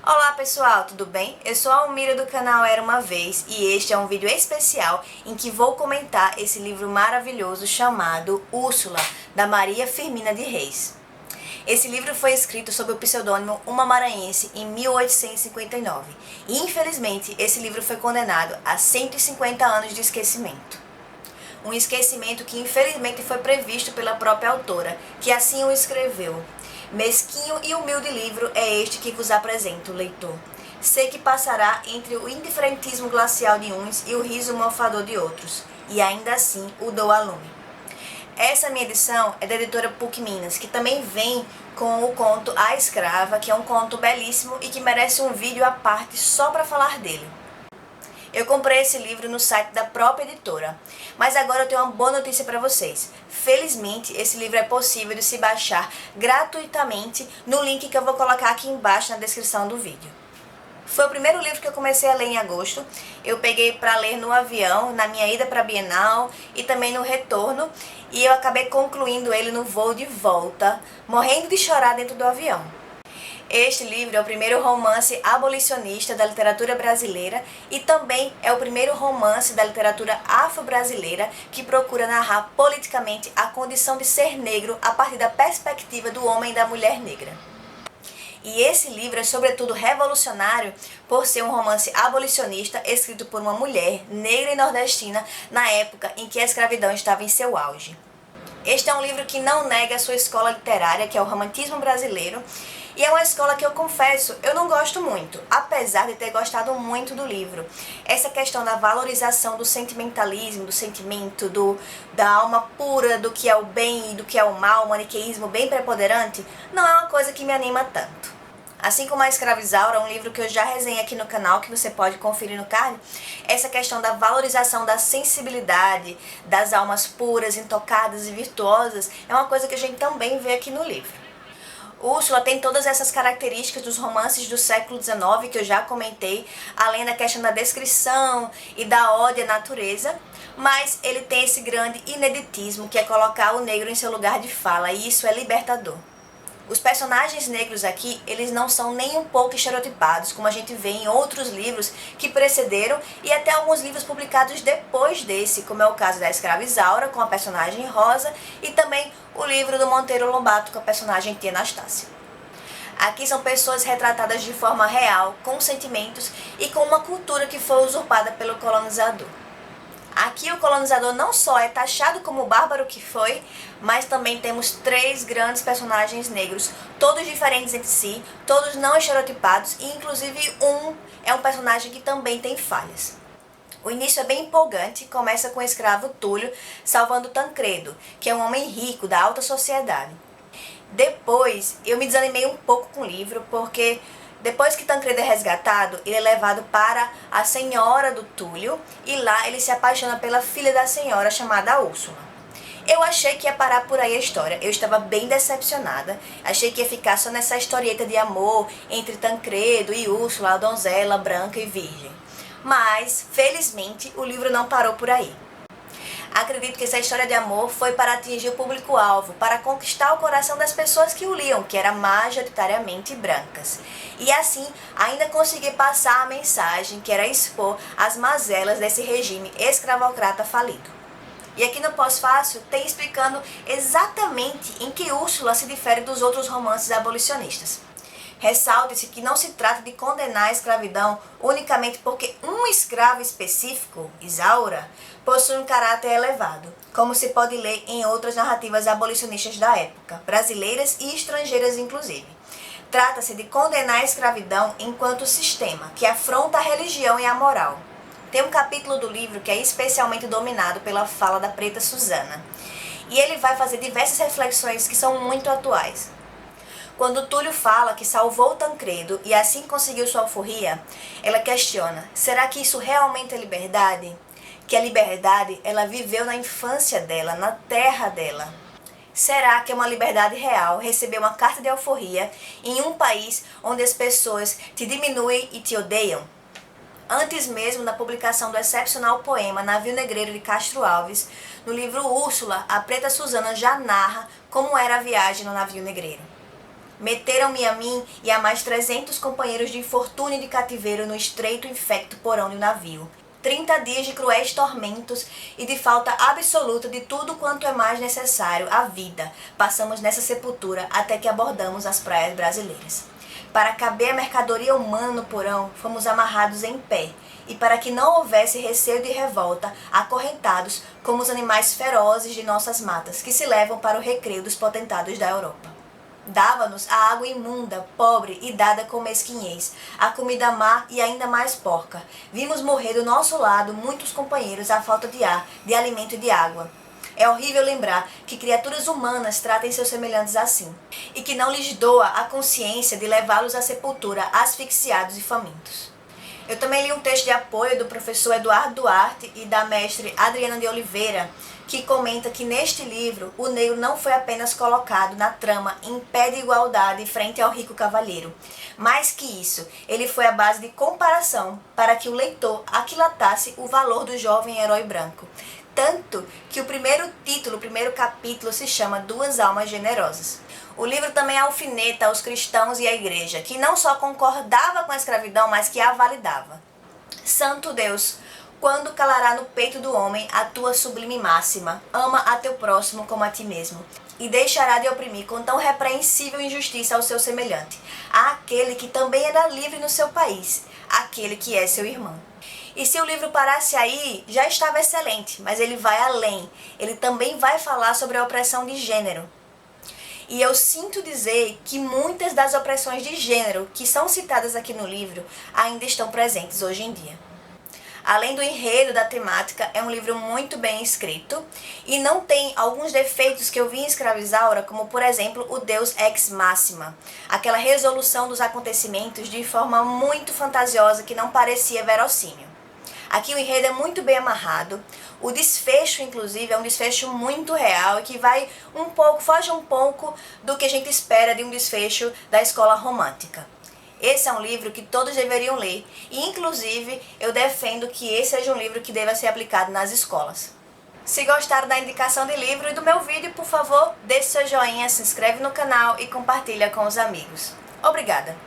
Olá pessoal, tudo bem? Eu sou a Almira do canal Era Uma Vez e este é um vídeo especial em que vou comentar esse livro maravilhoso chamado Úrsula, da Maria Firmina de Reis. Esse livro foi escrito sob o pseudônimo Uma Maranhense em 1859 e infelizmente esse livro foi condenado a 150 anos de esquecimento. Um esquecimento que infelizmente foi previsto pela própria autora, que assim o escreveu. Mesquinho e humilde livro é este que vos apresento, leitor. Sei que passará entre o indiferentismo glacial de uns e o riso mofador de outros, e ainda assim o dou a lume. Essa minha edição é da editora PUC Minas, que também vem com o conto A Escrava, que é um conto belíssimo e que merece um vídeo à parte só para falar dele. Eu comprei esse livro no site da própria editora, mas agora eu tenho uma boa notícia para vocês. Felizmente, esse livro é possível de se baixar gratuitamente no link que eu vou colocar aqui embaixo na descrição do vídeo. Foi o primeiro livro que eu comecei a ler em agosto. Eu peguei para ler no avião, na minha ida para a Bienal e também no retorno, e eu acabei concluindo ele no voo de volta, morrendo de chorar dentro do avião. Este livro é o primeiro romance abolicionista da literatura brasileira e também é o primeiro romance da literatura afro-brasileira que procura narrar politicamente a condição de ser negro a partir da perspectiva do homem e da mulher negra. E esse livro é sobretudo revolucionário por ser um romance abolicionista escrito por uma mulher negra e nordestina na época em que a escravidão estava em seu auge. Este é um livro que não nega a sua escola literária, que é o romantismo brasileiro, e é uma escola que eu confesso, eu não gosto muito, apesar de ter gostado muito do livro. Essa questão da valorização do sentimentalismo, do sentimento, da alma pura, do que é o bem e do que é o mal, o maniqueísmo bem preponderante, não é uma coisa que me anima tanto. Assim como A Escravizaura, um livro que eu já resenhei aqui no canal, que você pode conferir no card, essa questão da valorização da sensibilidade, das almas puras, intocadas e virtuosas, é uma coisa que a gente também vê aqui no livro. Úrsula tem todas essas características dos romances do século XIX, que eu já comentei, além da questão da descrição e da ode à natureza, mas ele tem esse grande ineditismo, que é colocar o negro em seu lugar de fala, e isso é libertador. Os personagens negros aqui, eles não são nem um pouco estereotipados, como a gente vê em outros livros que precederam e até alguns livros publicados depois desse, como é o caso da Escravizaura, com a personagem Rosa, e também o livro do Monteiro Lobato, com a personagem Tia Anastácia. Aqui são pessoas retratadas de forma real, com sentimentos e com uma cultura que foi usurpada pelo colonizador. Aqui o colonizador não só é taxado como o bárbaro que foi, mas também temos três grandes personagens negros, todos diferentes entre si, todos não estereotipados e inclusive é um personagem que também tem falhas. O início é bem empolgante, começa com o escravo Túlio salvando Tancredo, que é um homem rico da alta sociedade. Depois eu me desanimei um pouco com o livro, porque depois que Tancredo é resgatado, ele é levado para a senhora do Túlio e lá ele se apaixona pela filha da senhora chamada Úrsula. Eu achei que ia parar por aí a história, eu estava bem decepcionada, achei que ia ficar só nessa historieta de amor entre Tancredo e Úrsula, a donzela branca e virgem. Mas, felizmente, o livro não parou por aí. Acredito que essa história de amor foi para atingir o público-alvo, para conquistar o coração das pessoas que o liam, que eram majoritariamente brancas. E assim, ainda conseguir passar a mensagem, que era expor as mazelas desse regime escravocrata falido. E aqui no Pós-Fácil tem explicando exatamente em que Úrsula se difere dos outros romances abolicionistas. Ressalte-se que não se trata de condenar a escravidão unicamente porque um escravo específico, Isaura, possui um caráter elevado, como se pode ler em outras narrativas abolicionistas da época, brasileiras e estrangeiras inclusive. Trata-se de condenar a escravidão enquanto sistema, que afronta a religião e a moral. Tem um capítulo do livro que é especialmente dominado pela fala da preta Susana, e ele vai fazer diversas reflexões que são muito atuais. Quando Túlio fala que salvou Tancredo e assim conseguiu sua alforria, ela questiona, será que isso realmente é liberdade? Que a liberdade ela viveu na infância dela, na terra dela. Será que é uma liberdade real receber uma carta de alforria em um país onde as pessoas te diminuem e te odeiam? Antes mesmo da publicação do excepcional poema Navio Negreiro de Castro Alves, no livro Úrsula, a preta Susana já narra como era a viagem no navio negreiro. Meteram-me a mim e a mais 300 companheiros de infortúnio e de cativeiro no estreito e infecto porão do navio. 30 dias de cruéis tormentos e de falta absoluta de tudo quanto é mais necessário à vida. Passamos nessa sepultura até que abordamos as praias brasileiras. Para caber a mercadoria humana no porão, fomos amarrados em pé, e para que não houvesse receio de revolta, acorrentados como os animais ferozes de nossas matas, que se levam para o recreio dos potentados da Europa. Dava-nos a água imunda, pobre e dada com mesquinhez, a comida má e ainda mais porca. Vimos morrer do nosso lado muitos companheiros à falta de ar, de alimento e de água. É horrível lembrar que criaturas humanas tratem seus semelhantes assim, e que não lhes doa a consciência de levá-los à sepultura asfixiados e famintos. Eu também li um texto de apoio do professor Eduardo Duarte e da mestre Adriana de Oliveira, que comenta que neste livro o negro não foi apenas colocado na trama em pé de igualdade frente ao rico cavalheiro. Mais que isso, ele foi a base de comparação para que o leitor aquilatasse o valor do jovem herói branco. Tanto que o primeiro capítulo se chama Duas Almas Generosas. O livro também alfineta aos cristãos e à igreja, que não só concordava com a escravidão, mas que a validava. Santo Deus, quando calará no peito do homem a tua sublime máxima, ama a teu próximo como a ti mesmo, e deixará de oprimir com tão repreensível injustiça ao seu semelhante, àquele que também era livre no seu país, aquele que é seu irmão. E se o livro parasse aí, já estava excelente, mas ele vai além. Ele também vai falar sobre a opressão de gênero. E eu sinto dizer que muitas das opressões de gênero que são citadas aqui no livro ainda estão presentes hoje em dia. Além do enredo da temática, é um livro muito bem escrito e não tem alguns defeitos que eu vi em Escravizaura, como por exemplo o Deus Ex Machina, aquela resolução dos acontecimentos de forma muito fantasiosa que não parecia verossímil. Aqui o enredo é muito bem amarrado, o desfecho inclusive é um desfecho muito real e que foge um pouco do que a gente espera de um desfecho da escola romântica. Esse é um livro que todos deveriam ler e inclusive eu defendo que esse seja um livro que deva ser aplicado nas escolas. Se gostaram da indicação de livro e do meu vídeo, por favor, deixe seu joinha, se inscreve no canal e compartilha com os amigos. Obrigada!